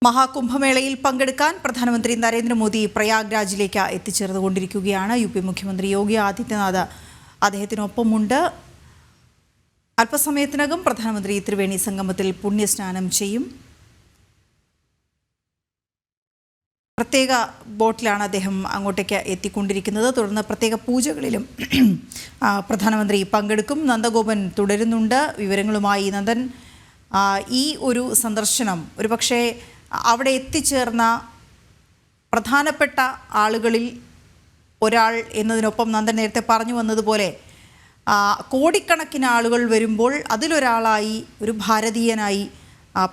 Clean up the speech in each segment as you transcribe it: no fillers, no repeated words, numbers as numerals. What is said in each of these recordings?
മഹാകുംഭമേളയിൽ പങ്കെടുക്കാൻ പ്രധാനമന്ത്രി Narendra Modi പ്രയാഗ്രാജിലേക്ക് എത്തിച്ചേർന്നുകൊണ്ടിരിക്കുകയാണ്. U P മുഖ്യമന്ത്രി യോഗി ആദിത്യനാഥ് അദ്ദേഹത്തിനൊപ്പമുണ്ട്. അല്പസമയത്തിനകം പ്രധാനമന്ത്രി ത്രിവേണി സംഗമത്തിൽ പുണ്യസ്നാനം ചെയ്യും. പ്രത്യേക ബോട്ടിലാണ് അദ്ദേഹം അങ്ങോട്ടേക്ക് എത്തിക്കൊണ്ടിരിക്കുന്നത്. തുടർന്ന് പ്രത്യേക പൂജകളിലും പ്രധാനമന്ത്രി പങ്കെടുക്കും. നന്ദഗോപൻ തുടരുന്നുണ്ട് വിവരങ്ങളുമായി. നന്ദൻ, ഈ ഒരു സന്ദർശനം ഒരുപക്ഷെ അവിടെ എത്തിച്ചേർന്ന പ്രധാനപ്പെട്ട ആളുകളിൽ ഒരാൾ എന്നതിനൊപ്പം നന്ദൻ നേരത്തെ പറഞ്ഞു വന്നതുപോലെ കോടിക്കണക്കിന് ആളുകൾ വരുമ്പോൾ അതിലൊരാളായി ഒരു ഭാരതീയനായി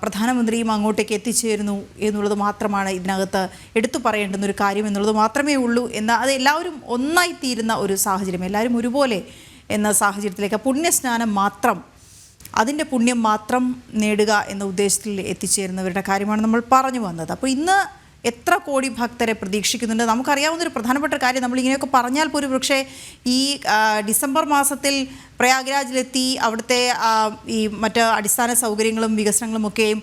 പ്രധാനമന്ത്രിയും അങ്ങോട്ടേക്ക് എത്തിച്ചേരുന്നു എന്നുള്ളത് മാത്രമാണ് ഇതിനകത്ത് എടുത്തു പറയേണ്ടുന്ന ഒരു കാര്യം എന്നുള്ളത് മാത്രമേ ഉള്ളൂ. എന്നാൽ അത് എല്ലാവരും ഒന്നായിത്തീരുന്ന ഒരു സാഹചര്യം, എല്ലാവരും ഒരുപോലെ എന്ന സാഹചര്യത്തിലേക്ക് പുണ്യസ്നാനം മാത്രം, അതിൻ്റെ പുണ്യം മാത്രം നേടുക എന്ന ഉദ്ദേശത്തിൽ എത്തിച്ചേരുന്നവരുടെ കാര്യമാണ് നമ്മൾ പറഞ്ഞു വന്നത്. അപ്പോൾ ഇന്ന് എത്ര കോടി ഭക്തരെ പ്രതീക്ഷിക്കുന്നുണ്ട്? നമുക്കറിയാവുന്നൊരു പ്രധാനപ്പെട്ട കാര്യം, നമ്മളിങ്ങനെയൊക്കെ പറഞ്ഞാൽ പോലും പക്ഷേ ഈ ഡിസംബർ മാസത്തിൽ പ്രയാഗ്രാജിലെത്തി അവിടുത്തെ ഈ മറ്റ് അടിസ്ഥാന സൗകര്യങ്ങളും വികസനങ്ങളുമൊക്കെയും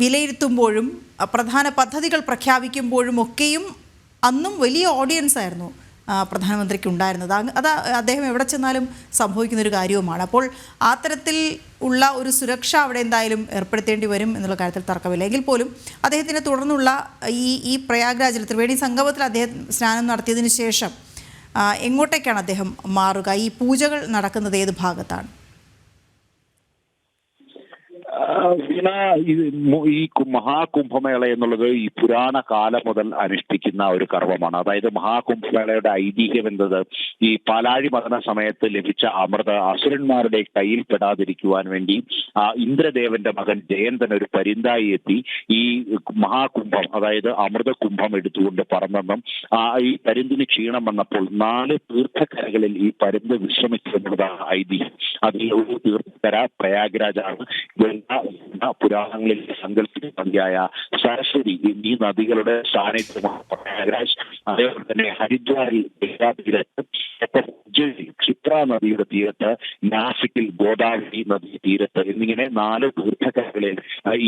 വിലയിരുത്തുമ്പോഴും പ്രധാന പദ്ധതികൾ പ്രഖ്യാപിക്കുമ്പോഴും ഒക്കെയും അന്നും വലിയ ഓഡിയൻസ് ആയിരുന്നു പ്രധാനമന്ത്രിക്ക് ഉണ്ടായിരുന്നത്. അത് അദ്ദേഹം എവിടെ ചെന്നാലും സംഭവിക്കുന്നൊരു കാര്യവുമാണ്. അപ്പോൾ ആ തരത്തിൽ ഉള്ള ഒരു സുരക്ഷ അവിടെ എന്തായാലും ഏർപ്പെടുത്തേണ്ടി വരും എന്നുള്ള കാര്യത്തിൽ തർക്കമില്ല. എങ്കിൽ പോലും അദ്ദേഹത്തിന് തുടർന്നുള്ള ഈ പ്രയാഗ്രാജിൽ ത്രിവേണി സംഗമത്തിൽ അദ്ദേഹം സ്നാനം നടത്തിയതിന് ശേഷം എങ്ങോട്ടേക്കാണ് അദ്ദേഹം മാറുക? ഈ പൂജകൾ നടക്കുന്നത് ഏത് ഭാഗത്താണ്? വീണ, ഈ മഹാകുംഭമേള എന്നുള്ളത് ഈ പുരാണ കാലം മുതൽ അനുഷ്ഠിക്കുന്ന ഒരു കർമ്മമാണ്. അതായത് മഹാകുംഭമേളയുടെ ഐതിഹ്യം എന്നത് ഈ പാലാഴി മദന സമയത്ത് ലഭിച്ച അമൃത അസുരന്മാരുടെ കയ്യിൽ പെടാതിരിക്കുവാൻ വേണ്ടി ഇന്ദ്രദേവന്റെ മകൻ ജയന്തൻ ഒരു പരിന്തായി എത്തി ഈ മഹാകുംഭം, അതായത് അമൃതകുംഭം എടുത്തുകൊണ്ട് പറന്നെന്നും ഈ പരുന്തിന് ക്ഷീണം വന്നപ്പോൾ 4 തീർത്ഥക്കരകളിൽ ഈ പരുന്ത് വിശ്രമിച്ചു എന്നുള്ളതാണ് ഐതിഹ്യം. അതിൽ ഒരു തീർത്ഥക്കര പ്രയാഗ്രാജാണ്. പുരാണങ്ങളിൽ സങ്കല്പിച്ച നദിയായ സരസ്വതി എന്നീ നദികളുടെ സാന്നിധ്യമാണ് പ്രയാഗ്രാജ്. അതേപോലെ തന്നെ ഹരിദ്വാറിൽ തീരത്ത്, ക്ഷിപ്ര നദിയുടെ തീരത്ത്, നാസിക്കിൽ ഗോദാവരി നദി തീരത്ത് എന്നിങ്ങനെ 4 തീർത്ഥക്കരകളിൽ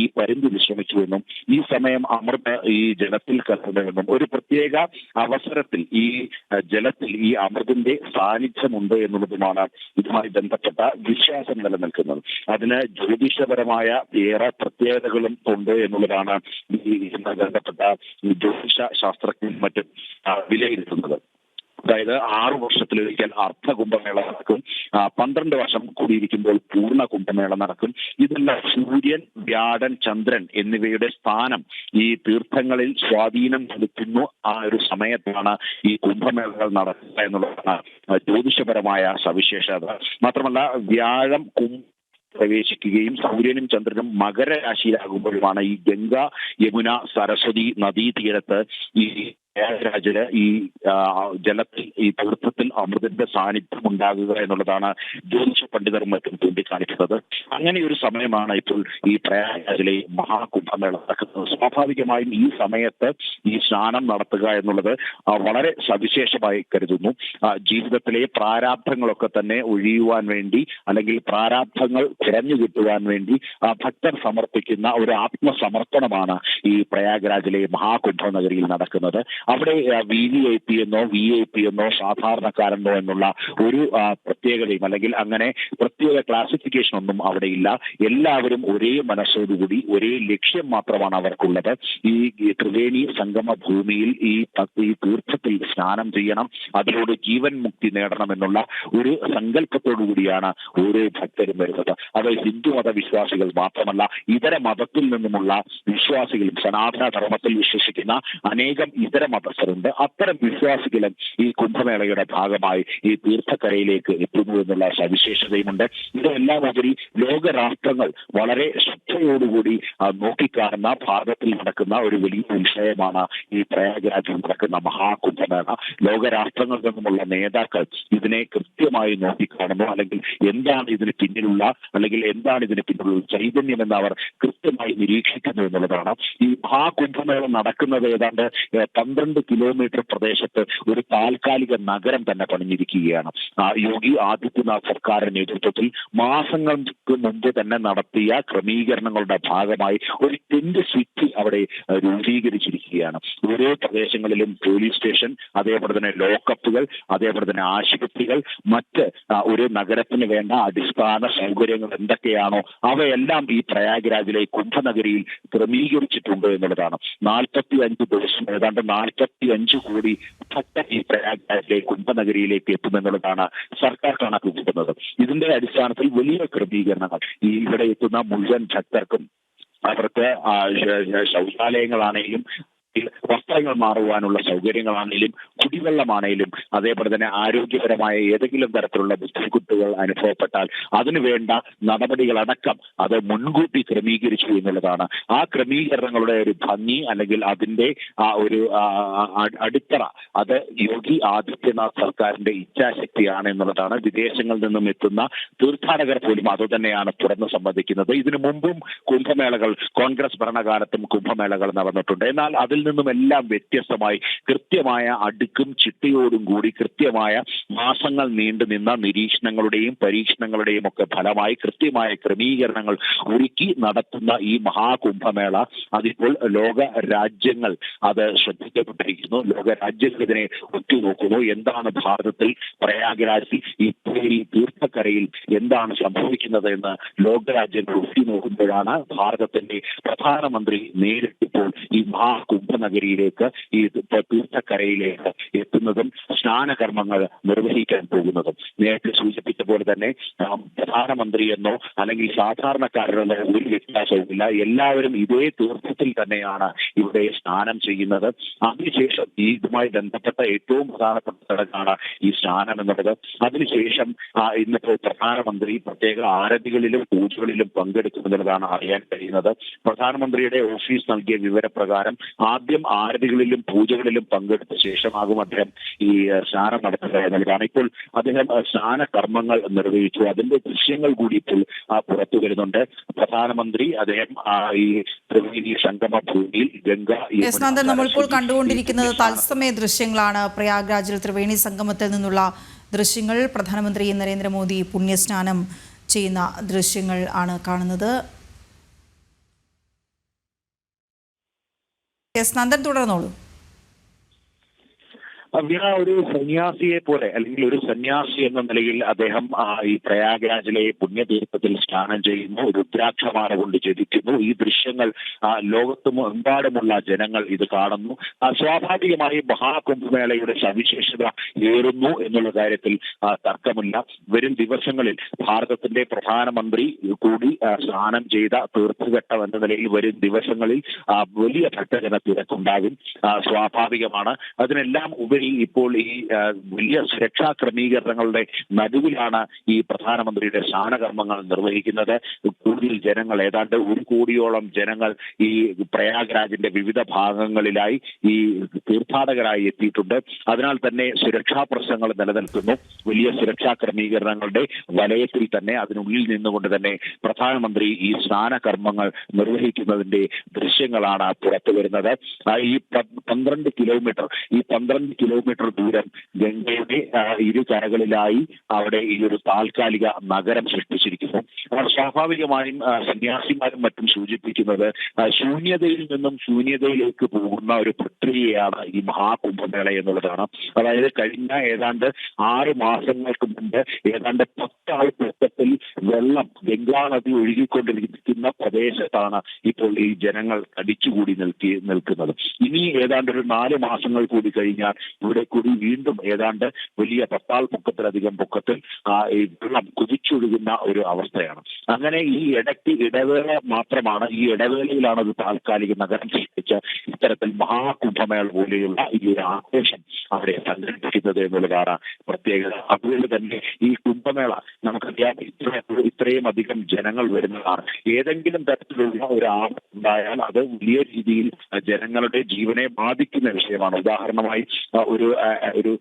ഈ പരുന്ത് വിശ്രമിച്ചുവെന്നും ഈ സമയം അമൃത ഈ ജലത്തിൽ കലർന്നുവെന്നും ഒരു പ്രത്യേക അവസരത്തിൽ ഈ ജലത്തിൽ ഈ അമൃതിന്റെ സാന്നിധ്യമുണ്ട് എന്നുള്ളതുമാണ് ഇതുമായി ബന്ധപ്പെട്ട വിശ്വാസം നിലനിൽക്കുന്നത്. അതിന് ജ്യോതിഷപരമായ ഏറെ പ്രത്യേകതകളും ഉണ്ട് എന്നുള്ളതാണ് ഇതുമായി ബന്ധപ്പെട്ട ജ്യോതിഷ ശാസ്ത്രജ്ഞരും മറ്റും വിലയിരുത്തുന്നത്. അതായത് 6 വർഷത്തിലൊരിക്കൽ അർദ്ധ കുംഭമേള നടക്കും, 12 വർഷം കൂടിയിരിക്കുമ്പോൾ പൂർണ്ണ കുംഭമേള നടക്കും. ഇതെല്ലാം സൂര്യൻ, വ്യാഴൻ, ചന്ദ്രൻ എന്നിവയുടെ സ്ഥാനം ഈ തീർത്ഥങ്ങളിൽ സ്വാധീനം ചെലുത്തുന്നു. ആ ഒരു സമയത്താണ് ഈ കുംഭമേളകൾ നടക്കുക എന്നുള്ളതാണ് ജ്യോതിഷപരമായ സവിശേഷത. മാത്രമല്ല വ്യാഴം പ്രവേശിക്കുകയും സൂര്യനും ചന്ദ്രനും മകരരാശിയിലാകുമ്പോഴുമാണ് ഈ ഗംഗ, യമുന, സരസ്വതി നദീതീരത്ത് ഈ പ്രയാഗ്രാജില് ഈ ജലത്തിൽ ഈ തീർത്ഥത്തിൽ അമൃതന്റെ സാന്നിധ്യം ഉണ്ടാകുക എന്നുള്ളതാണ് ജ്യോതിഷ പണ്ഡിതരും മറ്റും ചൂണ്ടിക്കാണിക്കുന്നത്. അങ്ങനെ ഒരു സമയമാണ് ഇപ്പോൾ ഈ പ്രയാഗ്രാജിലെ മഹാകുംഭമേള നടക്കുന്നത്. സ്വാഭാവികമായും ഈ സമയത്ത് ഈ സ്നാനം നടത്തുക എന്നുള്ളത് വളരെ സവിശേഷമായി കരുതുന്നു. ജീവിതത്തിലെ പ്രാരാബ്ധങ്ങളൊക്കെ തന്നെ ഒഴിയുവാൻ വേണ്ടി, അല്ലെങ്കിൽ പ്രാരാബ്ധങ്ങൾ കുറഞ്ഞു കിട്ടുവാൻ വേണ്ടി ഭക്തർ സമർപ്പിക്കുന്ന ഒരു ആത്മസമർപ്പണമാണ് ഈ പ്രയാഗ്രാജിലെ മഹാകുംഭ നഗരിയിൽ നടക്കുന്നത്. അവിടെ VVIP എന്നോ VIP എന്നോ സാധാരണക്കാരെന്നോ എന്നുള്ള ഒരു പ്രത്യേകതയും അല്ലെങ്കിൽ അങ്ങനെ പ്രത്യേക ക്ലാസിഫിക്കേഷൻ ഒന്നും അവിടെ ഇല്ല. എല്ലാവരും ഒരേ മനസ്സോടുകൂടി ഒരേ ലക്ഷ്യം മാത്രമാണ് അവർക്കുള്ളത്. ഈ ത്രിവേണി സംഗമ ഭൂമിയിൽ ഈ തീർത്ഥത്തിൽ സ്നാനം ചെയ്യണം, അതിലൂടെ ജീവൻ മുക്തി നേടണം എന്നുള്ള ഒരു സങ്കല്പത്തോടു കൂടിയാണ് ഓരോ ഭക്തരും വരുന്നത്. അത് ഹിന്ദു മത വിശ്വാസികൾ മാത്രമല്ല, ഇതര മതത്തിൽ നിന്നുമുള്ള വിശ്വാസികളും സനാതന ധർമ്മത്തിൽ വിശ്വസിക്കുന്ന അനേകം ഇതര മതസ്ഥരുണ്ട്. അത്തരം വിശ്വാസികളും ഈ കുംഭമേളയുടെ ഭാഗമായി ഈ തീർത്ഥക്കരയിലേക്ക് എത്തുന്നു എന്നുള്ള സവിശേഷതയുമുണ്ട്. ഇതെല്ലാം ഉപരി ലോകരാഷ്ട്രങ്ങൾ വളരെ ശ്രദ്ധയോടുകൂടി നോക്കിക്കാണുന്ന ഭാഗത്തിൽ നടക്കുന്ന ഒരു വലിയ വിഷയമാണ് ഈ പ്രയാഗ്രാജിൽ നടക്കുന്ന മഹാകുംഭമേള. ലോകരാഷ്ട്രങ്ങളിൽ നിന്നുമുള്ള നേതാക്കൾ ഇതിനെ കൃത്യമായി നോക്കിക്കാണുന്നു. അല്ലെങ്കിൽ എന്താണ് ഇതിന് പിന്നിലുള്ള ചൈതന്യം എന്ന് അവർ കൃത്യമായി നിരീക്ഷിക്കുന്നു എന്നുള്ളതാണ്. ഈ മഹാകുംഭമേള നടക്കുന്നത് ഏതാണ്ട് 12 കിലോമീറ്റർ പ്രദേശത്ത് ഒരു താൽക്കാലിക നഗരം തന്നെ പണിഞ്ഞിരിക്കുകയാണ്. യോഗി ആദിത്യനാഥ് സർക്കാരിന്റെ നേതൃത്വത്തിൽ മാസങ്ങൾക്ക് മുമ്പ് തന്നെ നടത്തിയ ക്രമീകരണങ്ങളുടെ ഭാഗമായി ഒരു ടെന്റ് സിറ്റി രൂപീകരിച്ചിരിക്കുകയാണ്. ഓരോ പ്രദേശങ്ങളിലും പോലീസ് സ്റ്റേഷൻ, അതേപോലെ തന്നെ ലോക്കപ്പുകൾ, അതേപോലെ തന്നെ ആശുപത്രികൾ, മറ്റ് ഒരു നഗരത്തിന് വേണ്ട അടിസ്ഥാന സൗകര്യങ്ങൾ എന്തൊക്കെയാണോ അവയെല്ലാം ഈ പ്രയാഗ്രാജിലെ കുംഭനഗരിയിൽ ക്രമീകരിച്ചിട്ടുണ്ട് എന്നുള്ളതാണ്. 45 ദിവസം ഏതാണ്ട് 45 കോടി ഭക്തർ ഈ പ്രയാഗ്രാജിലെ കുംഭനഗരിയിലേക്ക് എത്തുമെന്നുള്ളതാണ് സർക്കാർ കണക്ക് കൂട്ടുന്നത്. ഇതിന്റെ അടിസ്ഥാനത്തിൽ വലിയ ക്രമീകരണങ്ങൾ ഈ ഇവിടെ എത്തുന്ന മുഴുവൻ ഭക്തർക്കും അവർക്ക് ശൗചാലയങ്ങളാണെങ്കിലും വസ്ത്രങ്ങൾ മാറുവാനുള്ള സൗകര്യങ്ങളാണെങ്കിലും കുടിവെള്ളമാണെങ്കിലും അതേപോലെ തന്നെ ആരോഗ്യപരമായ ഏതെങ്കിലും തരത്തിലുള്ള ബുദ്ധിമുട്ടുകൾ അനുഭവപ്പെട്ടാൽ അതിനുവേണ്ട നടപടികളടക്കം അത് മുൻകൂട്ടി ക്രമീകരിച്ചു എന്നുള്ളതാണ്. ആ ക്രമീകരണങ്ങളുടെ ഒരു ഭംഗി അല്ലെങ്കിൽ അതിന്റെ ഒരു അടിത്തറ അത് യോഗി ആദിത്യനാഥ് സർക്കാരിന്റെ ഇച്ഛാശക്തിയാണ് എന്നുള്ളതാണ്. വിദേശങ്ങളിൽ നിന്നും എത്തുന്ന തീർത്ഥാടകർ പോലും അത് തന്നെയാണ് തുറന്ന് സമ്മതിക്കുന്നത്. ഇതിനു മുമ്പും കുംഭമേളകൾ കോൺഗ്രസ് ഭരണകാലത്തും കുംഭമേളകൾ നടന്നിട്ടുണ്ട്. എന്നാൽ അതിൽ നിന്നുമെല്ലാം വ്യത്യസ്തമായി കൃത്യമായ അടുക്കും ചിട്ടയോടും കൂടി കൃത്യമായ മാസങ്ങൾ നീണ്ടുനിന്ന നിരീക്ഷണങ്ങളുടെയും പരീക്ഷണങ്ങളുടെയും ഒക്കെ ഫലമായി കൃത്യമായ ക്രമീകരണങ്ങൾ ഒരുക്കി നടത്തുന്ന ഈ മഹാകുംഭമേള അതിപ്പോൾ ലോക രാജ്യങ്ങൾ അത് ശ്രദ്ധിക്കപ്പെട്ടിരിക്കുന്നു. ലോക രാജ്യങ്ങൾ ഇതിനെ ഉറ്റുനോക്കുന്നു. എന്താണ് ഭാരതത്തിൽ പ്രയാഗ്രാജിൽ ഈ തീർത്ഥക്കരയിൽ എന്താണ് സംഭവിക്കുന്നത് എന്ന് ലോകരാജ്യങ്ങൾ ഉറ്റുനോക്കുമ്പോഴാണ് ഭാരതത്തിന്റെ പ്രധാനമന്ത്രി നേരിട്ടിപ്പോൾ ഈ മഹാകുംഭനഗരിയിലേക്ക് ഈ തീർത്ഥക്കരയിലേക്ക് എത്തുന്നതും സ്നാനകർമ്മങ്ങൾ നിർവഹിക്കാൻ പോകുന്നതും. നേരത്തെ സൂചിപ്പിച്ച പോലെ തന്നെ പ്രധാനമന്ത്രി എന്നോ അല്ലെങ്കിൽ സാധാരണക്കാരെന്നോ ഒരു വ്യത്യാസവുമില്ല. എല്ലാവരും ഇതേ തീർത്ഥത്തിൽ തന്നെയാണ് ഇവിടെ സ്നാനം ചെയ്യുന്നത്. അതിനുശേഷം ഇതുമായി ബന്ധപ്പെട്ട ഏറ്റവും പ്രധാനപ്പെട്ട ചടങ്ങാണ് ഈ സ്നാനം എന്നുള്ളത്. അതിനുശേഷം ഇന്നിപ്പോൾ പ്രധാനമന്ത്രി പ്രത്യേക ആരതികളിലും പൂജകളിലും പങ്കെടുക്കുമെന്നുള്ളതാണ് അറിയാൻ കഴിയുന്നത്. പ്രധാനമന്ത്രിയുടെ ഓഫീസ് നൽകിയ വിവരപ്രകാരം ആദ്യം ആരതികളിലും പൂജകളിലും പങ്കെടുത്ത ശേഷമാകും അദ്ദേഹം ഈ സ്നാനം നടത്തുക എന്നുള്ളതാണ്. ഇപ്പോൾ അദ്ദേഹം സ്നാന കർമ്മങ്ങൾ നിർവഹിച്ചു. അതിന്റെ ദൃശ്യങ്ങൾ കൂടി ഇപ്പോൾ പുറത്തു വരുന്നുണ്ട്. പ്രധാനമന്ത്രി അദ്ദേഹം ഈ ത്രിവേണി സംഗമ ഭൂമിയിൽ ഗംഗ നമ്മളിപ്പോൾ കണ്ടുകൊണ്ടിരിക്കുന്നത് തത്സമയ ദൃശ്യങ്ങളാണ്. പ്രയാഗ്രാജിൽ ത്രിവേണി സംഗമത്തിൽ നിന്നുള്ള ദൃശ്യങ്ങൾ. പ്രധാനമന്ത്രി നരേന്ദ്രമോദി പുണ്യസ്നാനം ചെയ്യുന്ന ദൃശ്യങ്ങൾ ആണ് കാണുന്നത്. നന്ദൻ തുടർന്നോളൂ. ഒരു സന്യാസിയെ പോലെ അല്ലെങ്കിൽ ഒരു സന്യാസി എന്ന നിലയിൽ അദ്ദേഹം ഈ പ്രയാഗ്രാജിലെ പുണ്യതീർത്ഥത്തിൽ സ്നാനം ചെയ്യുന്നു, രുദ്രാക്ഷമാല കൊണ്ട് ജപിക്കുന്നു. ഈ ദൃശ്യങ്ങൾ ലോകത്തുമെമ്പാടുമുള്ള ജനങ്ങൾ ഇത് കാണുന്നു. സ്വാഭാവികമായി മഹാകുംഭമേളയുടെ സവിശേഷത ഏറുന്നു എന്നുള്ള കാര്യത്തിൽ തർക്കമില്ല. വരും ദിവസങ്ങളിൽ ഭാരതത്തിന്റെ പ്രധാനമന്ത്രി കൂടി സ്നാനം ചെയ്ത തീർത്ഥഘട്ടം എന്ന നിലയിൽ വരും ദിവസങ്ങളിൽ വലിയ ഭക്തജന തിരക്കുണ്ടാകും. സ്വാഭാവികമാണ്. അതിനെല്ലാം ഉപരി ഇപ്പോൾ ഈ വലിയ സുരക്ഷാ ക്രമീകരണങ്ങളുടെ നടുവിലാണ് ഈ പ്രധാനമന്ത്രിയുടെ സ്നാനകർമ്മങ്ങൾ നിർവഹിക്കുന്നത്. കൂടുതൽ ജനങ്ങൾ ഏതാണ്ട് 1 കോടിയോളം ജനങ്ങൾ ഈ പ്രയാഗ്രാജിന്റെ വിവിധ ഭാഗങ്ങളിലായി ഈ തീർത്ഥാടകരായി എത്തിയിട്ടുണ്ട്. അതിനാൽ തന്നെ സുരക്ഷാ പ്രശ്നങ്ങൾ നിലനിൽക്കുന്നു. വലിയ സുരക്ഷാ ക്രമീകരണങ്ങളുടെ വലയത്തിൽ തന്നെ അതിനുള്ളിൽ നിന്നുകൊണ്ട് തന്നെ പ്രധാനമന്ത്രി ഈ സ്നാനകർമ്മങ്ങൾ നിർവഹിക്കുന്നതിന്റെ ദൃശ്യങ്ങളാണ് പുറത്തു വരുന്നത്. ഈ 12 കിലോമീറ്റർ ദൂരം ഗംഗയുടെ ഇരു കരകളിലായി അവിടെ ഈ ഒരു താൽക്കാലിക നഗരം സൃഷ്ടിച്ചിരിക്കുന്നു. സ്വാഭാവികമായും സന്യാസിമാരും മറ്റും സൂചിപ്പിക്കുന്നത് ശൂന്യതയിൽ നിന്നും ശൂന്യതയിലേക്ക് പോകുന്ന ഒരു പ്രക്രിയയാണ് ഈ മഹാകുംഭമേള എന്നുള്ളതാണ്. അതായത് കഴിഞ്ഞ ഏതാണ്ട് 6 മാസങ്ങൾക്ക് മുമ്പ് ഏതാണ്ട് 10 ആൾ പൊക്കത്തിൽ വെള്ളം ഗംഗാ നദി ഒഴുകിക്കൊണ്ടിരിക്കുന്ന പ്രദേശത്താണ് ഇപ്പോൾ ഈ ജനങ്ങൾ അടിച്ചുകൂടി നിൽക്കുന്നത്. ഇനി ഏതാണ്ട് ഒരു 4 മാസങ്ങൾ കൂടി കഴിഞ്ഞാൽ ഇവിടെ കൂടി വീണ്ടും ഏതാണ്ട് വലിയ 10 ആൾ പൊക്കത്തിലധികം പൊക്കത്തിൽ ഈ വെള്ളം കുതിച്ചൊഴുകുന്ന ഒരു അവസ്ഥയാണ്. അങ്ങനെ ഈ ഇടവേള മാത്രമാണ്. ഈ ഇടവേളയിലാണ് ഒരു താൽക്കാലിക നഗരം സൃഷ്ടിച്ച ഇത്തരത്തിൽ മഹാകുംഭമേള പോലെയുള്ള ഈ ഒരു ആഘോഷം അവിടെ സംഘടിപ്പിക്കുന്നത് എന്നുള്ളതാണ് പ്രത്യേകത. അതുകൊണ്ട് തന്നെ ഈ കുംഭമേള നമുക്കറിയാം ഇത്രയും അധികം ജനങ്ങൾ വരുന്നതാണ്. ഏതെങ്കിലും തരത്തിലുള്ള ഒരു ആപത്തുണ്ടായാൽ അത് വലിയ രീതിയിൽ ജനങ്ങളുടെ ജീവനെ ബാധിക്കുന്ന വിഷയമാണ്. ഉദാഹരണമായി ഒരു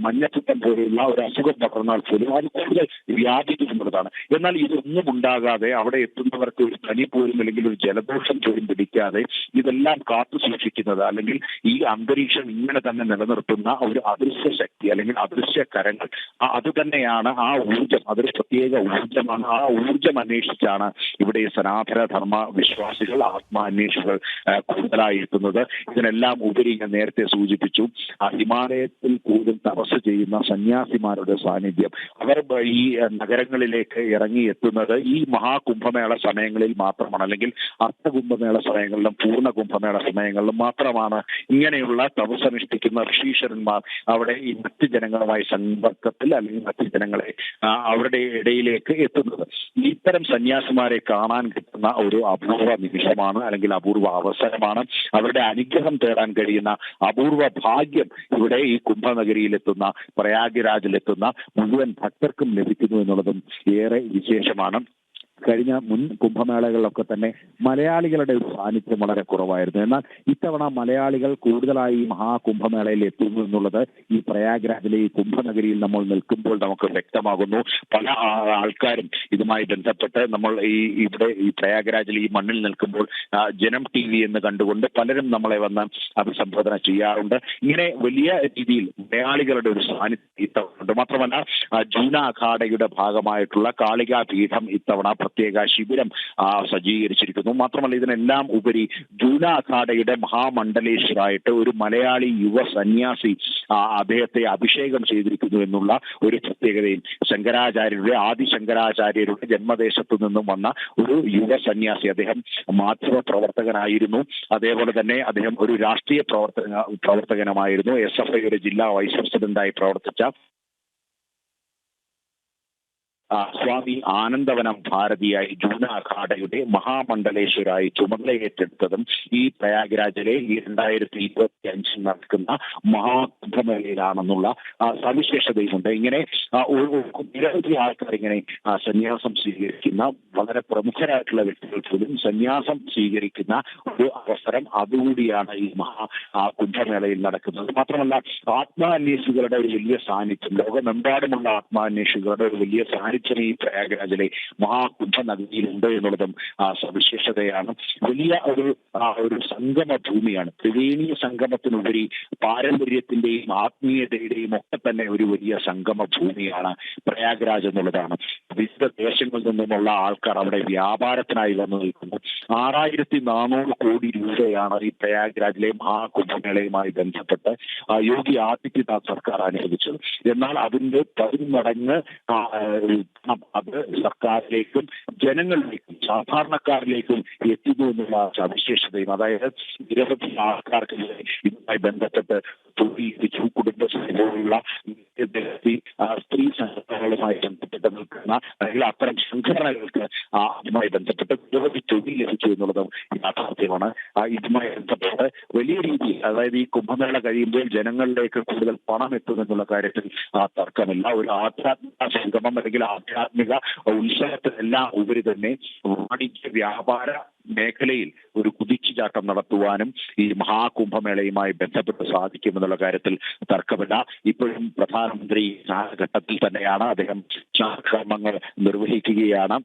മഞ്ഞപ്പിത്തം പോലെയുള്ള ഒരു അസുഖം പകർന്നാൽ പോലും അത് കൂടുതൽ വ്യാപിക്കുന്നുള്ളതാണ്. എന്നാൽ ഇതൊന്നും ഉണ്ടാകാതെ അവിടെ എത്തുന്നവർക്ക് ഒരു പനി പോലും അല്ലെങ്കിൽ ഒരു ജലദോഷം പോലും പിടിക്കാതെ ഇതെല്ലാം കാത്തു സൂക്ഷിക്കുന്നത് അല്ലെങ്കിൽ ഈ അന്തരീക്ഷം ഇങ്ങനെ തന്നെ നിലനിർത്തുന്ന ഒരു അദൃശ്യ ശക്തി ശക്തി അല്ലെങ്കിൽ അദൃശ്യ കരങ്ങൾ അത് തന്നെയാണ് ആ ഊർജം. അതൊരു പ്രത്യേക ഊർജമാണ്. ആ ഊർജം അന്വേഷിച്ചാണ് ഇവിടെ സനാതന ധർമ്മ വിശ്വാസികൾ, ആത്മാന്വേഷികൾ കൂടുതലായി എത്തുന്നത്. ഇതിനെല്ലാം ഉപരി ഞാൻ നേരത്തെ സൂചിപ്പിച്ചു, ആ ഹിമാലയത്തിൽ കൂടുതൽ തപസ് ചെയ്യുന്ന സന്യാസിമാരുടെ സാന്നിധ്യം. അവർ ഈ നഗരങ്ങളിലേക്ക് ഇറങ്ങി എത്തുന്നത് ഈ മഹാകുംഭമേള സമയങ്ങളിൽ മാത്രമാണ്, അല്ലെങ്കിൽ അർദ്ധകുംഭമേള സമയങ്ങളിലും പൂർണ്ണ കുംഭമേള സമയങ്ങളിലും മാത്രമാണ് ഇങ്ങനെയുള്ള തപസ്സനുഷ്ഠിക്കുന്ന ഋഷീശ്വരന്മാർ അവിടെ ഈ മറ്റ് ജനങ്ങളുമായി സമ്പർക്കത്തിൽ അല്ലെങ്കിൽ മറ്റ് ജനങ്ങളെ അവരുടെ ഇടയിലേക്ക് എത്തുന്നത്. ഇത്തരം സന്യാസിമാരെ കാണാൻ കിട്ടുന്ന ഒരു അപൂർവ നിമിഷമാണ്, അല്ലെങ്കിൽ അപൂർവ അവസരമാണ്. അവരുടെ അനുഗ്രഹം തേടാൻ കഴിയുന്ന അപൂർവ ഭാഗ്യം ഇവിടെ ഈ കുംഭനഗരിയിലെത്തുന്ന, പ്രയാഗ്രാജിലെത്തുന്ന മുഴുവൻ ഭക്തർക്കും ലഭിക്കുന്നു എന്നുള്ളതും ഏറെ വിശേഷമാണ്. കഴിഞ്ഞ മുൻ കുംഭമേളകളിലൊക്കെ തന്നെ മലയാളികളുടെ ഒരു സാന്നിധ്യം വളരെ കുറവായിരുന്നു. എന്നാൽ ഇത്തവണ മലയാളികൾ കൂടുതലായി മഹാകുംഭമേളയിൽ എത്തുന്നു എന്നുള്ളത് ഈ പ്രയാഗ്രാജിലെ ഈ കുംഭനഗരിയിൽ നമ്മൾ നിൽക്കുമ്പോൾ നമുക്ക് വ്യക്തമാകുന്നു. പല ആൾക്കാരും ഇതുമായി ബന്ധപ്പെട്ട് നമ്മൾ ഇവിടെ ഈ പ്രയാഗ്രാജിൽ ഈ മണ്ണിൽ നിൽക്കുമ്പോൾ ജനം TV എന്ന് കണ്ടുകൊണ്ട് പലരും നമ്മളെ വന്ന് അഭിസംബോധന ചെയ്യാറുണ്ട്. ഇങ്ങനെ വലിയ രീതിയിൽ മലയാളികളുടെ ഒരു സാന്നിധ്യം ഇത്തവണ. മാത്രമല്ല ജൂന അഖാഡയുടെ ഭാഗമായിട്ടുള്ള കാളികാ പീഠം ഇത്തവണ പ്രത്യേക ശിബിരം സജ്ജീകരിച്ചിരിക്കുന്നു. മാത്രമല്ല ഇതിനെല്ലാം ഉപരി ജൂന അഖാഡയുടെ മഹാമണ്ഡലേശ്വരായിട്ട് ഒരു മലയാളി യുവ സന്യാസി അദ്ദേഹത്തെ അഭിഷേകം ചെയ്തിരിക്കുന്നു എന്നുള്ള ഒരു പ്രത്യേകതയും, ശങ്കരാചാര്യരുടെ ആദിശങ്കരാചാര്യരുടെ ജന്മദേശത്തു നിന്നും വന്ന ഒരു യുവ സന്യാസി. അദ്ദേഹം മാധ്യമ പ്രവർത്തകനായിരുന്നു, അതേപോലെ തന്നെ അദ്ദേഹം ഒരു രാഷ്ട്രീയ പ്രവർത്തകനുമായിരുന്നു. SFIയുടെ ജില്ലാ വൈസ് പ്രസിഡന്റായി പ്രവർത്തിച്ച സ്വാമി ആനന്ദവനം ഭാരതിയായി ജൂന അഖാഡയുടെ മഹാമണ്ഡലേശ്വരായി ചുമതലയേറ്റെടുത്തതും ഈ പ്രയാഗ്രാജിലെ ഈ 2025 നടക്കുന്ന മഹാകുംഭമേളയിലാണെന്നുള്ള സവിശേഷതയുമുണ്ട്. ഇങ്ങനെ നിരവധി ആൾക്കാർ ഇങ്ങനെ സന്യാസം സ്വീകരിക്കുന്ന, വളരെ പ്രമുഖരായിട്ടുള്ള വ്യക്തികൾ പോലും സന്യാസം സ്വീകരിക്കുന്ന ഒരു അവസരം അതുകൂടിയാണ് ഈ കുംഭമേളയിൽ നടക്കുന്നത്. മാത്രമല്ല ആത്മാന്വേഷികളുടെ ഒരു വലിയ സാന്നിധ്യം, ലോകമെമ്പാടുമുള്ള ആത്മാന്വേഷികളുടെ ഒരു വലിയ സാന്നിധ്യം ഈ പ്രയാഗ്രാജിലെ മഹാകുംഭ നഗരിയിലുണ്ട് എന്നുള്ളതും സവിശേഷതയാണ്. വലിയ ഒരു സംഗമ ഭൂമിയാണ്. ത്രിവേണി സംഗമത്തിനുപരി പാരമ്പര്യത്തിന്റെയും ആത്മീയതയുടെയും ഒക്കെ തന്നെ ഒരു വലിയ സംഗമ ഭൂമിയാണ് പ്രയാഗ്രാജ് എന്നുള്ളതാണ്. വിവിധ ദേശങ്ങളിൽ നിന്നുമുള്ള ആൾക്കാർ അവിടെ വ്യാപാരത്തിനായി വന്നു നിൽക്കുന്നു. 6400 കോടി രൂപയാണ് ഈ പ്രയാഗ്രാജിലെ മഹാകുംഭമേളയുമായി ബന്ധപ്പെട്ട് യോഗി ആദിത്യനാഥ് സർക്കാർ അനുവദിച്ചത്. എന്നാൽ അതിന്റെ 10 മടങ്ങ് അത് സർക്കാരിലേക്കും ജനങ്ങളിലേക്കും സാധാരണക്കാരിലേക്കും എത്തുന്നു എന്നുള്ള സവിശേഷതയും, അതായത് നിരവധി ആൾക്കാർക്ക് ഇതുമായി ബന്ധപ്പെട്ട് തൊഴിൽ കുടുംബശ്രീ പോലുള്ള സ്ത്രീ സംഘടനകളുമായി ബന്ധപ്പെട്ട് നിൽക്കുന്ന അല്ലെങ്കിൽ അത്തരം സംഘടനകൾക്ക് അതുമായി ബന്ധപ്പെട്ട് നിരവധി തൊഴിൽ ലഭിച്ചു എന്നുള്ളതും യാഥാർത്ഥ്യമാണ്. ഇതുമായി ബന്ധപ്പെട്ട് വലിയ രീതിയിൽ, അതായത് ഈ കുംഭമേള കഴിയുമ്പോൾ ജനങ്ങളിലേക്ക് കൂടുതൽ പണം എത്തുമെന്നുള്ള കാര്യത്തിൽ തർക്കമില്ല. ഒരു ആധ്യാത്മിക സംഗമം അല്ലെങ്കിൽ ആധ്യാത്മിക ഉത്സവത്തിനെല്ലാം ഉപരി തന്നെ വാണിജ്യ വ്യാപാര മേഖലയിൽ ഒരു കുതിച്ചുചാട്ടം നടത്തുവാനും ഈ മഹാകുംഭമേളയുമായി ബന്ധപ്പെട്ട് സാധിക്കുമെന്നുള്ള കാര്യത്തിൽ തർക്കമില്ല. ഇപ്പോഴും പ്രധാനമന്ത്രി കാലഘട്ടത്തിൽ തന്നെയാണ്. അദ്ദേഹം കർമ്മങ്ങൾ നിർവഹിക്കുകയാണ്.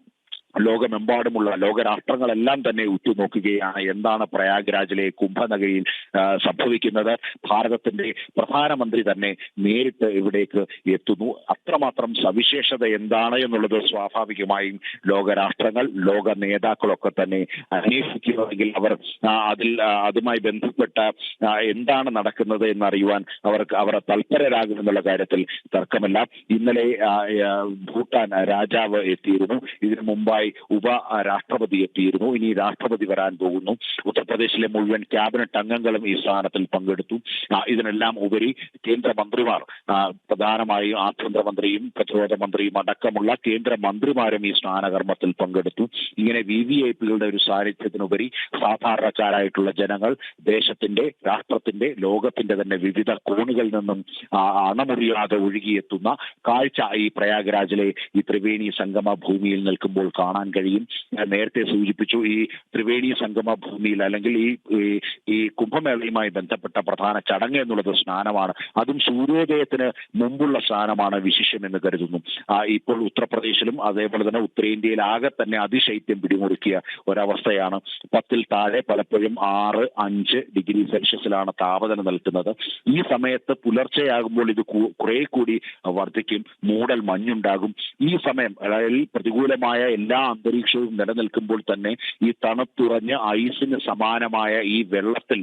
ലോകമെമ്പാടുമുള്ള ലോകരാഷ്ട്രങ്ങളെല്ലാം തന്നെ ഉറ്റുനോക്കുകയാണ് എന്താണ് പ്രയാഗ്രാജിലെ കുംഭനഗരിയിൽ സംഭവിക്കുന്നത്. ഭാരതത്തിന്റെ പ്രധാനമന്ത്രി തന്നെ നേരിട്ട് ഇവിടേക്ക് എത്തുന്നു. അത്രമാത്രം സവിശേഷത എന്താണ് എന്നുള്ളത് സ്വാഭാവികമായും ലോകരാഷ്ട്രങ്ങൾ, ലോക നേതാക്കളൊക്കെ തന്നെ അന്വേഷിക്കുകയാണെങ്കിൽ അവർ അതുമായി ബന്ധപ്പെട്ട എന്താണ് നടക്കുന്നത് എന്നറിയുവാൻ അവർ തൽപരരാകുമെന്നുള്ള കാര്യത്തിൽ തർക്കമില്ല. ഇന്നലെ ഭൂട്ടാൻ രാജാവ് എത്തിയിരുന്നു. ഇതിനു മുമ്പായി ഉപ രാഷ്ട്രപതി എത്തിയിരുന്നു. ഇനി രാഷ്ട്രപതി വരാൻ പോകുന്നു. ഉത്തർപ്രദേശിലെ മുഴുവൻ ക്യാബിനറ്റ് അംഗങ്ങളും ഈ സ്ഥാനത്തിൽ പങ്കെടുത്തു. ഇതിനെല്ലാം ഉപരി കേന്ദ്രമന്ത്രിമാർ, പ്രധാനമായും ആഭ്യന്തരമന്ത്രിയും പ്രതിരോധ മന്ത്രിയും അടക്കമുള്ള കേന്ദ്രമന്ത്രിമാരും ഈ സ്നാനകർമ്മത്തിൽ പങ്കെടുത്തു. ഇങ്ങനെ VVIPകളുടെ ഒരു സാന്നിധ്യത്തിനുപരി സാധാരണക്കാരായിട്ടുള്ള ജനങ്ങൾ ദേശത്തിന്റെ, രാഷ്ട്രത്തിന്റെ, ലോകത്തിന്റെ തന്നെ വിവിധ കോണുകളിൽ നിന്നും അണമുറിയാതെ ഒഴുകിയെത്തുന്ന കാഴ്ച ഈ പ്രയാഗ്രാജിലെ ഈ ത്രിവേണി സംഗമ ഭൂമിയിൽ നിൽക്കുമ്പോൾ കാണാം. കാണാൻ കഴിയും. നേരത്തെ സൂചിപ്പിച്ചു, ഈ ത്രിവേണി സംഗമ ഭൂമിയിൽ അല്ലെങ്കിൽ ഈ കുംഭമേളയുമായി ബന്ധപ്പെട്ട പ്രധാന ചടങ്ങ് എന്നുള്ളത് സ്നാനമാണ്. അതും സൂര്യോദയത്തിന് മുമ്പുള്ള സ്നാനമാണ് വിശിഷ്യം എന്ന് കരുതുന്നു. ഇപ്പോൾ ഉത്തർപ്രദേശിലും അതേപോലെ തന്നെ ഉത്തരേന്ത്യയിൽ ആകെ തന്നെ അതിശൈത്യം പിടിമുറുക്കിയ ഒരവസ്ഥയാണ്. 10-ൽ താഴെ, പലപ്പോഴും 6-5 ഡിഗ്രി സെൽഷ്യസിലാണ് താപനില നിൽക്കുന്നത്. ഈ സമയത്ത് പുലർച്ചെയാകുമ്പോൾ ഇത് കുറെ കൂടി വർദ്ധിക്കും. മൂടൽ മഞ്ഞുണ്ടാകും. ഈ സമയം അതായത് പ്രതികൂലമായ എല്ലാ അന്തരീക്ഷവും നിലനിൽക്കുമ്പോൾ തന്നെ ഈ തണുത്തുറഞ്ഞ ഐസിന് സമാനമായ ഈ വെള്ളത്തിൽ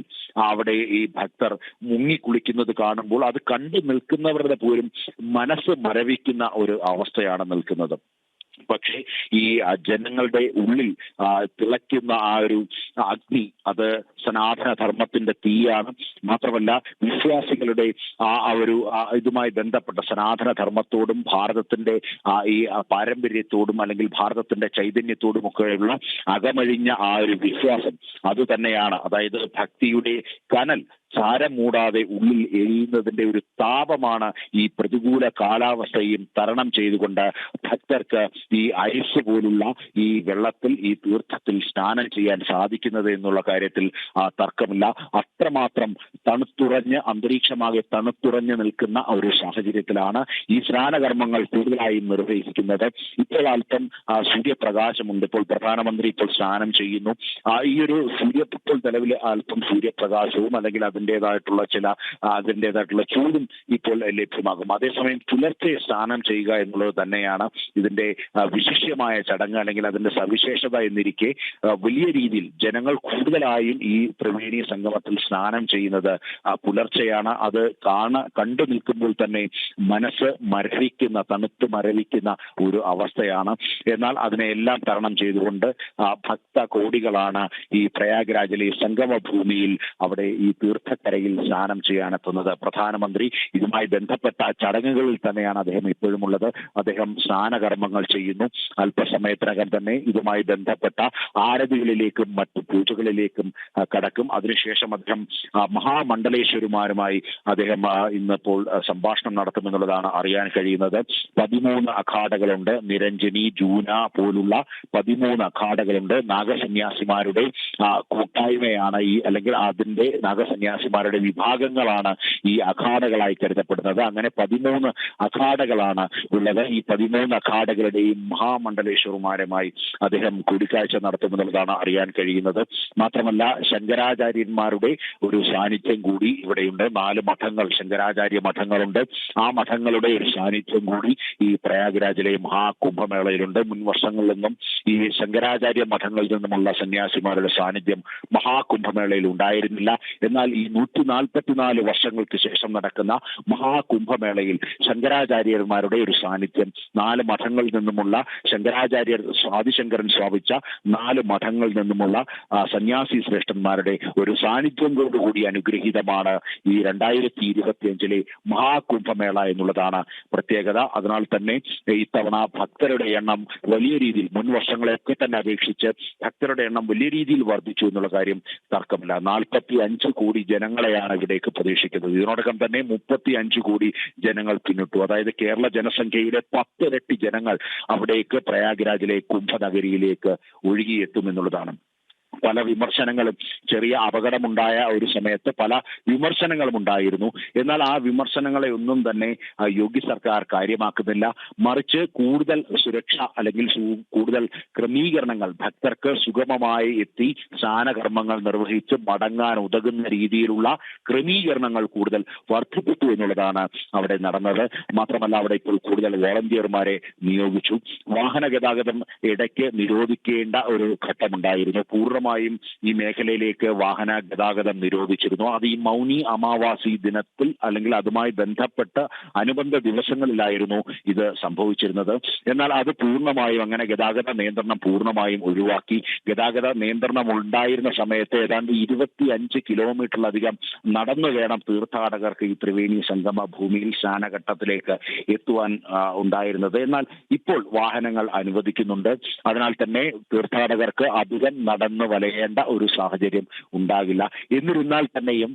അവിടെ ഈ ഭക്തർ മുങ്ങിക്കുളിക്കുന്നത് കാണുമ്പോൾ അത് കണ്ടു നിൽക്കുന്നവരുടെ പോലും മനസ്സ് മരവിക്കുന്ന ഒരു അവസ്ഥയാണ് നിൽക്കുന്നത്. പക്ഷേ ഈ ജനങ്ങളുടെ ഉള്ളിൽ തിളയ്ക്കുന്ന ആ ഒരു അഗ്നി, അത് സനാതന ധർമ്മത്തിന്റെ തീയാണ്. മാത്രമല്ല വിശ്വാസികളുടെ ഒരു ഇതുമായി ബന്ധപ്പെട്ട സനാതന ധർമ്മത്തോടും ഭാരതത്തിന്റെ ഈ പാരമ്പര്യത്തോടും അല്ലെങ്കിൽ ഭാരതത്തിന്റെ ചൈതന്യത്തോടും ഒക്കെയുള്ള അകമഴിഞ്ഞ ആ ഒരു വിശ്വാസം അത് തന്നെയാണ്. അതായത് ഭക്തിയുടെ കനൽ ചാരം മൂടാതെ ഉള്ളിൽ എരിയുന്നതിന്റെ ഒരു താപമാണ് ഈ പ്രതികൂല കാലാവസ്ഥയും തരണം ചെയ്തുകൊണ്ട് ഭക്തർക്ക് ഈ ഐസ് പോലുള്ള ഈ വെള്ളത്തിൽ, ഈ തീർത്ഥത്തിൽ സ്നാനം ചെയ്യാൻ സാധിക്കുന്നത് എന്നുള്ള കാര്യത്തിൽ തർക്കമില്ല. അത്രമാത്രം തണുത്തുറഞ്ഞ് അന്തരീക്ഷമാകെ തണുത്തുറഞ്ഞ് നിൽക്കുന്ന ഒരു സാഹചര്യത്തിലാണ് ഈ സ്നാനകർമ്മങ്ങൾ കൂടുതലായും നിർവഹിക്കുന്നത്. ഇപ്പോൾ അല്പം സൂര്യപ്രകാശമുണ്ട്. ഇപ്പോൾ പ്രധാനമന്ത്രി ഇപ്പോൾ സ്നാനം ചെയ്യുന്നു. ഈ ഒരു ഇപ്പോൾ നിലവിൽ അല്പം സൂര്യപ്രകാശവും അല്ലെങ്കിൽ അതിൻ്റെതായിട്ടുള്ള ചൂടും ഇപ്പോൾ ലഭ്യമാകും. അതേസമയം പുലർച്ചെ സ്നാനം ചെയ്യുക എന്നുള്ളത് തന്നെയാണ് ഇതിന്റെ വിശിഷ്യമായ ചടങ്ങ് അല്ലെങ്കിൽ അതിന്റെ സവിശേഷത എന്നിരിക്കെ വലിയ രീതിയിൽ ജനങ്ങൾ കൂടുതലായും ഈ ത്രിവേണി സംഗമത്തിൽ സ്നാനം ചെയ്യുന്നത് പുലർച്ചെയാണ്. അത് കണ്ടു നിൽക്കുമ്പോൾ തന്നെ മനസ്സ് തണുത്ത് മരവിക്കുന്ന ഒരു അവസ്ഥയാണ്. എന്നാൽ അതിനെല്ലാം തരണം ചെയ്തുകൊണ്ട് ഭക്ത കോടികളാണ് ഈ പ്രയാഗ്രാജിലെ സംഗമ ഭൂമിയിൽ അവിടെ ഈ തീർത്ഥക്കരയിൽ സ്നാനം ചെയ്യാനെത്തുന്നത്. പ്രധാനമന്ത്രി ഇതുമായി ബന്ധപ്പെട്ട ചടങ്ങുകളിൽ തന്നെയാണ് അദ്ദേഹം ഇപ്പോഴും ഉള്ളത്. അദ്ദേഹം സ്നാനകർമ്മങ്ങൾ ചെയ്യുന്നു. അല്പസമയത്തിനകം തന്നെ ഇതുമായി ബന്ധപ്പെട്ട ആരതികളിലേക്കും മറ്റു പൂജകളിലേക്കും കടക്കും. അതിനുശേഷം അദ്ദേഹം മഹാമണ്ഡലേശ്വരുമാരുമായി അദ്ദേഹം ഇന്നിപ്പോൾ സംഭാഷണം നടത്തുമെന്നുള്ളതാണ് അറിയാൻ കഴിയുന്നത്. 13 അഖാഡകളുണ്ട്. നിരഞ്ജനി, ജൂന പോലുള്ള 13 അഖാഡകളുണ്ട്. നാഗസന്യാസിമാരുടെ കൂട്ടായ്മയാണ് അല്ലെങ്കിൽ അതിന്റെ നാഗസന്യാസിമാരുടെ വിഭാഗങ്ങളാണ് ഈ അഖാഡകളായി കരുതപ്പെടുന്നത്. അങ്ങനെ 13 അഖാഡകളാണ് ഉള്ളത്. ഈ 13 അഖാഡകളുടെയും മഹാമണ്ഡലേശ്വറുമാരുമായി അദ്ദേഹം കൂടിക്കാഴ്ച നടത്തുമെന്നുള്ളതാണ് അറിയാൻ കഴിയുന്നത്. മാത്രമല്ല ശങ്കരാചാര്യന്മാരുടെ ഒരു സാന്നിധ്യം കൂടി ഇവിടെയുണ്ട്. 4 മഠങ്ങൾ, ശങ്കരാചാര്യ മഠങ്ങളുണ്ട്. ആ മഠങ്ങളുടെ ഒരു സാന്നിധ്യം കൂടി ഈ പ്രയാഗ്രാജിലെ മഹാകുംഭമേളയിലുണ്ട്. മുൻ വർഷങ്ങളിൽ നിന്നും ഈ ശങ്കരാചാര്യ മഠങ്ങളിൽ നിന്നുമുള്ള സന്യാസിമാരുടെ സാന്നിധ്യം മഹാകുംഭമേളയിൽ ഉണ്ടായിരുന്നില്ല. എന്നാൽ ഈ 144 വർഷങ്ങൾക്ക് ശേഷം നടക്കുന്ന മഹാകുംഭമേളയിൽ ശങ്കരാചാര്യന്മാരുടെ ഒരു സാന്നിധ്യം, 4 മഠങ്ങളിൽ നിന്നുമുള്ള ശങ്കരാചാര്യർ ആദിശങ്കരൻ സ്ഥാപിച്ച 4 മഠങ്ങളിൽ നിന്നുമുള്ള സന്യാസി ശ്രേഷ്ഠന്മാരുടെ ഒരു സാന്നിധ്യം കൊണ്ടുകൂടി അനുഗ്രഹീതമാണ് ഈ 2025 മഹാകുംഭമേള എന്നുള്ളതാണ് പ്രത്യേകത. അതിനാൽ തന്നെ ഇത്തവണ ഭക്തരുടെ എണ്ണം വലിയ രീതിയിൽ, മുൻ വർഷങ്ങളെയൊക്കെ തന്നെ അപേക്ഷിച്ച് ഭക്തരുടെ എണ്ണം വലിയ രീതിയിൽ വർദ്ധിച്ചു എന്നുള്ള കാര്യം തർക്കമില്ല. 45 കോടി ജനങ്ങളെയാണ് ഇവിടേക്ക് പ്രതീക്ഷിക്കുന്നത്. ഇതിനോടകം തന്നെ 35 കോടി ജനങ്ങൾ പിന്നിട്ടു. അതായത് കേരള ജനസംഖ്യയുടെ 10 ഇരട്ടി ജനങ്ങൾ അവിടേക്ക് പ്രയാഗ്രാജിലെ കുംഭനഗരിയിലേക്ക് ഒഴുകിയെത്തുമെന്നുള്ളതാണ്. പല വിമർശനങ്ങളും, ചെറിയ അപകടമുണ്ടായ ഒരു സമയത്ത് പല വിമർശനങ്ങളും ഉണ്ടായിരുന്നു. എന്നാൽ ആ വിമർശനങ്ങളെ ഒന്നും തന്നെ യോഗി സർക്കാർ കാര്യമാക്കുന്നില്ല. മറിച്ച് കൂടുതൽ സുരക്ഷ അല്ലെങ്കിൽ കൂടുതൽ ക്രമീകരണങ്ങൾ, ഭക്തർക്ക് സുഗമമായി എത്തി സ്നാനകർമ്മങ്ങൾ നിർവഹിച്ച് മടങ്ങാൻ ഉതകുന്ന രീതിയിലുള്ള ക്രമീകരണങ്ങൾ കൂടുതൽ വർദ്ധിപ്പിച്ചു എന്നുള്ളതാണ് അവിടെ നടന്നത്. മാത്രമല്ല അവിടെ ഇപ്പോൾ കൂടുതൽ വോളണ്ടിയർമാരെ നിയോഗിച്ചു. വാഹന ഗതാഗതം ഇടയ്ക്ക് നിരോധിക്കേണ്ട ഒരു ഘട്ടമുണ്ടായിരുന്നു. പൂർണ്ണമായും ഈ മേഖലയിലേക്ക് വാഹന ഗതാഗതം നിരോധിച്ചിരുന്നു. അത് ഈ മൗനി അമാവാസി ദിനത്തിൽ അല്ലെങ്കിൽ അതുമായി ബന്ധപ്പെട്ട അനുബന്ധ ദിവസങ്ങളിലായിരുന്നു ഇത് സംഭവിച്ചിരുന്നത്. എന്നാൽ അത് പൂർണ്ണമായും, അങ്ങനെ ഗതാഗത നിയന്ത്രണം പൂർണ്ണമായും ഒഴിവാക്കി. ഗതാഗത നിയന്ത്രണം ഉണ്ടായിരുന്ന സമയത്ത് ഏതാണ്ട് 25 കിലോമീറ്ററിലധികം നടന്നു വേണം തീർത്ഥാടകർക്ക് ഈ ത്രിവേണി സംഗമ ഭൂമിയിൽ സ്നാനഘട്ടത്തിലേക്ക് എത്തുവാൻ ഉണ്ടായിരുന്നത്. എന്നാൽ ഇപ്പോൾ വാഹനങ്ങൾ അനുവദിക്കുന്നുണ്ട്. അതിനാൽ തന്നെ തീർത്ഥാടകർക്ക് അധികം നടന്നു വലയേണ്ട ഒരു സാഹചര്യം ഉണ്ടാകില്ല. എന്നിരുന്നാൽ തന്നെയും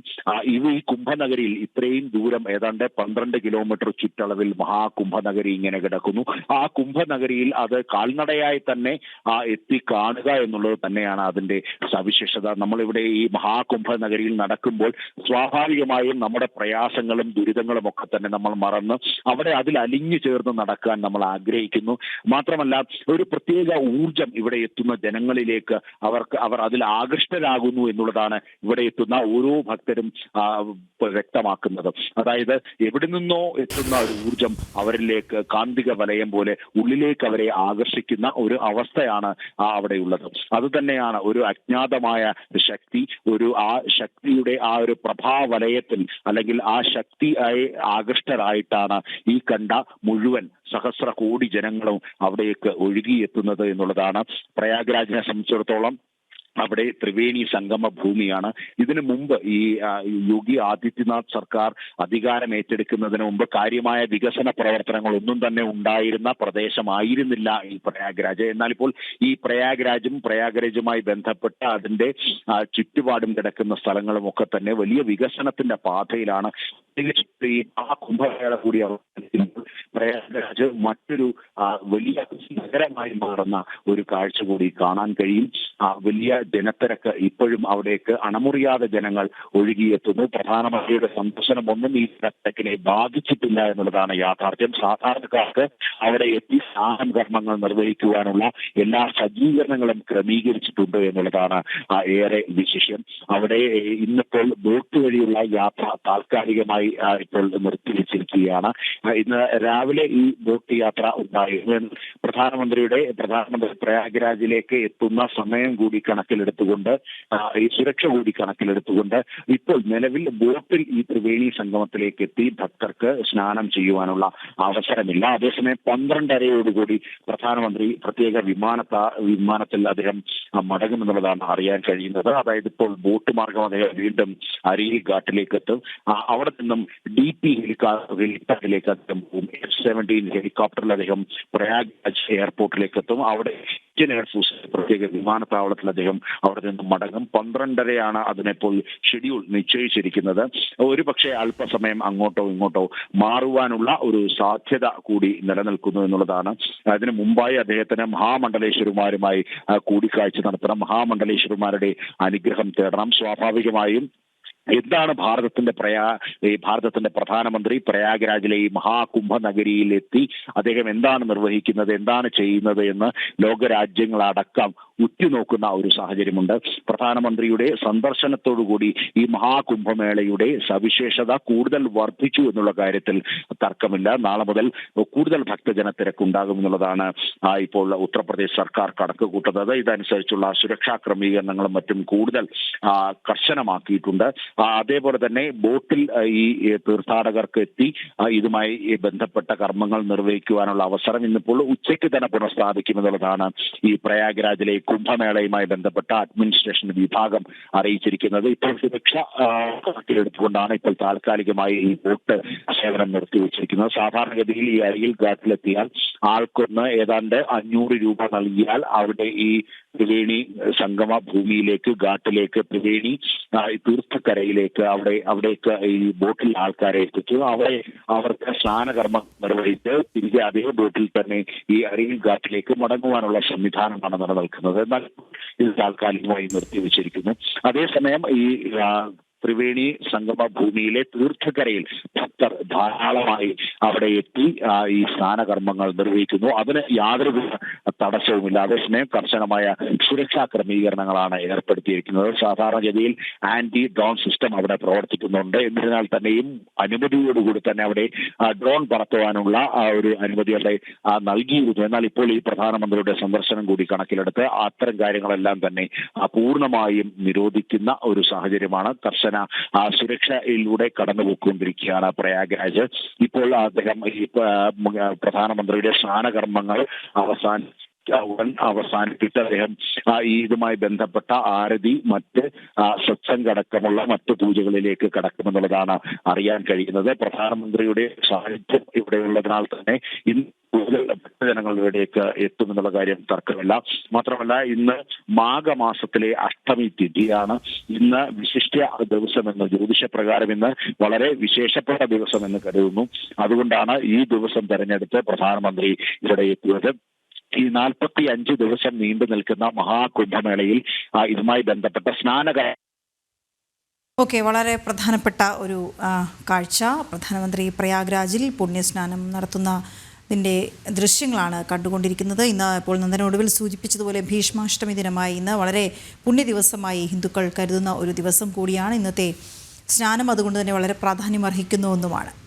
ഈ കുംഭനഗരിയിൽ ഇത്രയും ദൂരം ഏതാണ്ട് 12 കിലോമീറ്റർ ചുറ്റളവിൽ മഹാകുംഭനഗരി ഇങ്ങനെ കിടക്കുന്നു. ആ കുംഭനഗരിയിൽ അത് കാൽനടയായി തന്നെ എത്തി കാണുക എന്നുള്ളത് തന്നെയാണ് അതിന്റെ സവിശേഷത. നമ്മളിവിടെ ഈ മഹാകുംഭനഗരിയിൽ നടക്കുമ്പോൾ സ്വാഭാവികമായും നമ്മുടെ പ്രയാസങ്ങളും ദുരിതങ്ങളും ഒക്കെ തന്നെ നമ്മൾ മറന്ന് അവിടെ അതിൽ അലിഞ്ഞു ചേർന്ന് നടക്കാൻ നമ്മൾ ആഗ്രഹിക്കുന്നു. മാത്രമല്ല ഒരു പ്രത്യേക ഊർജം ഇവിടെ എത്തുന്ന ജനങ്ങളിലേക്ക് അവർ അതിൽ ആകൃഷ്ടരാകുന്നു എന്നുള്ളതാണ് ഇവിടെ എത്തുന്ന ഓരോ ഭക്തരും വ്യക്തമാക്കുന്നത്. അതായത് എവിടെ നിന്നോ എത്തുന്ന ഒരു ഊർജം അവരിലേക്ക് കാന്തിക വലയം പോലെ ഉള്ളിലേക്ക് അവരെ ആകർഷിക്കുന്ന ഒരു അവസ്ഥയാണ് അവിടെയുള്ളത്. അത് തന്നെയാണ് ഒരു അജ്ഞാതമായ ശക്തി, ആ ശക്തിയുടെ ആ ഒരു പ്രഭാവലയത്തിൽ അല്ലെങ്കിൽ ആ ശക്തിയായി ആകൃഷ്ടരായിട്ടാണ് ഈ കണ്ട മുഴുവൻ സഹസ്ര കോടി ജനങ്ങളും അവിടേക്ക് ഒഴുകിയെത്തുന്നത് എന്നുള്ളതാണ്. പ്രയാഗ്രാജിനെ സംബന്ധിച്ചിടത്തോളം അവിടെ ത്രിവേണി സംഗമ ഭൂമിയാണ്. ഇതിനു മുമ്പ് ഈ യോഗി ആദിത്യനാഥ് സർക്കാർ അധികാരം ഏറ്റെടുക്കുന്നതിന് മുമ്പ് കാര്യമായ വികസന പ്രവർത്തനങ്ങളൊന്നും തന്നെ ഉണ്ടായിരുന്ന പ്രദേശമായിരുന്നില്ല ഈ പ്രയാഗ്രാജ്. എന്നാൽ ഇപ്പോൾ ഈ പ്രയാഗ്രാജുമായി ബന്ധപ്പെട്ട അതിന്റെ ചുറ്റുപാടും കിടക്കുന്ന സ്ഥലങ്ങളും ഒക്കെ തന്നെ വലിയ വികസനത്തിന്റെ പാതയിലാണ്. ഈ കുംഭമേള കൂടി അവസാനിക്കുമ്പോൾ പ്രയാഗ്രാജ് മറ്റൊരു വലിയ നഗരമായി മാറുന്ന ഒരു കാഴ്ച കൂടി കാണാൻ കഴിയും. വലിയ ജനത്തിരക്ക് ഇപ്പോഴും അവിടേക്ക് അണമുറിയാതെ ജനങ്ങൾ ഒഴുകിയെത്തുന്നു. പ്രധാനമന്ത്രിയുടെ സന്ദർശനം ഒന്നും ഈ ജനത്തിരക്കിനെ ബാധിച്ചിട്ടില്ല എന്നുള്ളതാണ് യാഥാർത്ഥ്യം. സാധാരണക്കാർക്ക് അവിടെ എത്തി സ്നാനം കർമ്മങ്ങൾ നിർവഹിക്കുവാനുള്ള എല്ലാ സജ്ജീകരണങ്ങളും ക്രമീകരിച്ചിട്ടുണ്ട് എന്നുള്ളതാണ് ഏറെ വിശേഷം. അവിടെ ഇന്നിപ്പോൾ ബോട്ട് വഴിയുള്ള യാത്ര താൽക്കാലികമായി ഇപ്പോൾ നിർത്തിവെച്ചിരിക്കുകയാണ്. ഇന്ന് രാവിലെ ഈ ബോട്ട് യാത്ര ഉണ്ടായിരുന്നു. പ്രധാനമന്ത്രി പ്രയാഗ്രാജിലേക്ക് എത്തുന്ന സമയം കൂടി കണക്കിലെടുത്തുകൊണ്ട് ഈ സുരക്ഷ കൂടി കണക്കിലെടുത്തുകൊണ്ട് ഇപ്പോൾ നിലവിൽ ബോട്ടിൽ ഈ ത്രിവേണി സംഗമത്തിലേക്ക് എത്തി ഭക്തർക്ക് സ്നാനം ചെയ്യുവാനുള്ള അവസരമില്ല. അതേസമയം 12:30 പ്രധാനമന്ത്രി പ്രത്യേക വിമാനത്തിൽ അദ്ദേഹം മടങ്ങുമെന്നുള്ളതാണ് അറിയാൻ കഴിയുന്നത്. അതായത് ഇപ്പോൾ ബോട്ട് മാർഗം അദ്ദേഹം വീണ്ടും അരിയിൽ ഘാട്ടിലേക്ക് എത്തും. അവിടെ നിന്നും DP ഹെലിപ്പാഡിലേക്ക് അദ്ദേഹം പോകും. F-17 ഹെലികോപ്റ്ററിൽ അദ്ദേഹം പ്രയാഗ്രാജ് എയർപോർട്ടിലേക്ക് എത്തും. അവിടെ ഇന്ത്യൻ എയർഫോഴ്സ് പ്രത്യേക വിമാനത്താവളത്തിൽ അദ്ദേഹം അവിടെ നിന്ന് മടങ്ങും. 12:30 അതിനെപ്പോൾ ഷെഡ്യൂൾ നിശ്ചയിച്ചിരിക്കുന്നത്. ഒരു പക്ഷേ അല്പസമയം അങ്ങോട്ടോ ഇങ്ങോട്ടോ മാറുവാനുള്ള ഒരു സാധ്യത കൂടി നിലനിൽക്കുന്നു എന്നുള്ളതാണ്. അതിനു മുമ്പായി അദ്ദേഹത്തിന് മഹാമണ്ഡലേശ്വരന്മാരുമായി കൂടിക്കാഴ്ച നടത്തണം. മഹാമണ്ഡലേശ്വരന്മാരുടെ അനുഗ്രഹം തേടണം. സ്വാഭാവികമായും എന്താണ് ഭാരതത്തിന്റെ പ്രധാനമന്ത്രി പ്രയാഗ്രാജിലെ ഈ മഹാകുംഭ നഗരിയിൽ എത്തി അദ്ദേഹം എന്താണ് നിർവഹിക്കുന്നത്, എന്താണ് ചെയ്യുന്നത് എന്ന് ലോകരാജ്യങ്ങളടക്കം ഉറ്റുനോക്കുന്ന ഒരു സാഹചര്യമുണ്ട്. പ്രധാനമന്ത്രിയുടെ സന്ദർശനത്തോടുകൂടി ഈ മഹാകുംഭമേളയുടെ സവിശേഷത കൂടുതൽ വർദ്ധിച്ചു എന്നുള്ള കാര്യത്തിൽ തർക്കമില്ല. നാളെ മുതൽ കൂടുതൽ ഭക്തജന തിരക്കുണ്ടാകുമെന്നുള്ളതാണ് ഇപ്പോൾ ഉത്തർപ്രദേശ് സർക്കാർ കണക്ക് കൂട്ടുന്നത്. ഇതനുസരിച്ചുള്ള സുരക്ഷാ ക്രമീകരണങ്ങളും മറ്റും കൂടുതൽ കർശനമാക്കിയിട്ടുണ്ട്. അതേപോലെ തന്നെ ബോട്ടിൽ ഈ തീർത്ഥാടകർക്ക് എത്തി ഇതുമായി ബന്ധപ്പെട്ട കർമ്മങ്ങൾ നിർവഹിക്കുവാനുള്ള അവസരം ഇന്നിപ്പോൾ ഉച്ചയ്ക്ക് തന്നെ പുനഃസ്ഥാപിക്കുമെന്നുള്ളതാണ് ഈ പ്രയാഗ്രാജിലെ കുംഭമേളയുമായി ബന്ധപ്പെട്ട അഡ്മിനിസ്ട്രേഷൻ വിഭാഗം അറിയിച്ചിരിക്കുന്നത്. ഇപ്പോൾ സുരക്ഷ കണക്കിലെടുത്തുകൊണ്ടാണ് ഇപ്പോൾ താൽക്കാലികമായി ഈ ബോട്ട് സേവനം നിർത്തിവെച്ചിരിക്കുന്നത്. സാധാരണഗതിയിൽ ഈ അരിയിൽ ഘാട്ടിലെത്തിയാൽ ആൾക്കൊന്ന് ഏതാണ്ട് 500 രൂപ നൽകിയാൽ അവിടെ ഈ ത്രിവേണി സംഗമ ഭൂമിയിലേക്ക് ഘാട്ടിലേക്ക് ത്രിവേണി തീർത്ഥക്കരയിലേക്ക് അവിടേക്ക് ഈ ബോട്ടിൽ ആൾക്കാരെ എത്തിച്ചു അവർക്ക് സ്നാനകർമ്മം നിർവഹിച്ച് തിരികെ അതേ ബോട്ടിൽ തന്നെ ഈ അരിയിൽ ഘാട്ടിലേക്ക് മടങ്ങുവാനുള്ള സംവിധാനമാണ് നിലനിൽക്കുന്നത്. എന്നാൽ ഇത് താൽക്കാലികമായി നിർത്തിവെച്ചിരിക്കുന്നു. അതേസമയം ഈ ത്രിവേണി സംഗമ ഭൂമിയിലെ തീർത്ഥക്കരയിൽ ഭക്തർ ധാരാളമായി അവിടെ എത്തി ഈ സ്നാനകർമ്മങ്ങൾ നിർവഹിക്കുന്നു. അതിന് യാതൊരു തടസ്സവുമില്ല. അതേസമയം കർശനമായ സുരക്ഷാ ക്രമീകരണങ്ങളാണ് ഏർപ്പെടുത്തിയിരിക്കുന്നത്. സാധാരണഗതിയിൽ ആന്റി ഡ്രോൺ സിസ്റ്റം അവിടെ പ്രവർത്തിക്കുന്നുണ്ട്. എന്നിരുന്നാൽ തന്നെയും അനുമതിയോടുകൂടി തന്നെ അവിടെ ഡ്രോൺ പറത്തുവാനുള്ള ഒരു അനുമതി അവിടെ നൽകിയിരുന്നു. എന്നാൽ ഇപ്പോൾ ഈ പ്രധാനമന്ത്രിയുടെ സന്ദർശനം കൂടി കണക്കിലെടുത്ത് അത്തരം കാര്യങ്ങളെല്ലാം തന്നെ പൂർണ്ണമായും നിരോധിക്കുന്ന ഒരു സാഹചര്യമാണ്. കർശന സുരക്ഷയിലൂടെ കടന്നുപോയിക്കൊണ്ടിരിക്കുകയാണ് പ്രയാഗ്രാജ്. ഇപ്പോൾ അദ്ദേഹം ഈ പ്രധാനമന്ത്രിയുടെ സ്നാനകർമ്മങ്ങൾ ഉടൻ അവസാനിപ്പിച്ച് അദ്ദേഹം ഈ ഇതുമായി ബന്ധപ്പെട്ട ആരതി മറ്റ് സത്സംഗ് അടക്കമുള്ള മറ്റ് പൂജകളിലേക്ക് കടക്കുമെന്നുള്ളതാണ് അറിയാൻ കഴിയുന്നത്. പ്രധാനമന്ത്രിയുടെ സാന്നിധ്യം ഇവിടെയുള്ളതിനാൽ തന്നെ ഇന്ന് കൂടുതൽ ഭക്തജനങ്ങളിലേക്ക് എത്തുമെന്നുള്ള കാര്യം തർക്കമില്ല. മാത്രമല്ല ഇന്ന് മാഘമാസത്തിലെ അഷ്ടമി തിഥിയാണ്. ഇന്ന് വിശിഷ്യ ദിവസമെന്ന് ജ്യോതിഷപ്രകാരം ഇന്ന് വളരെ വിശേഷപ്പെട്ട ദിവസമെന്ന് കരുതുന്നു. അതുകൊണ്ടാണ് ഈ ദിവസം തെരഞ്ഞെടുത്ത് പ്രധാനമന്ത്രി ഇവിടെ എത്തിയത്. ഈ 45 ദിവസം നീണ്ടു നിൽക്കുന്ന മഹാകുംഭമേളയിൽ ഇതുമായി ബന്ധപ്പെട്ട ഓക്കെ, വളരെ പ്രധാനപ്പെട്ട ഒരു കാഴ്ച. പ്രധാനമന്ത്രി പ്രയാഗ്രാജിൽ പുണ്യസ്നാനം നടത്തുന്നതിൻ്റെ ദൃശ്യങ്ങളാണ് കണ്ടുകൊണ്ടിരിക്കുന്നത്. ഇന്ന് ഇപ്പോൾ നന്ദനൊടുവിൽ സൂചിപ്പിച്ചതുപോലെ ഭീഷ്മാഷ്ടമി ദിനമായി ഇന്ന് വളരെ പുണ്യദിവസമായി ഹിന്ദുക്കൾ കരുതുന്ന ഒരു ദിവസം കൂടിയാണ് ഇന്നത്തെ സ്നാനം. അതുകൊണ്ട് തന്നെ വളരെ പ്രാധാന്യം അർഹിക്കുന്ന ഒന്നുമാണ്.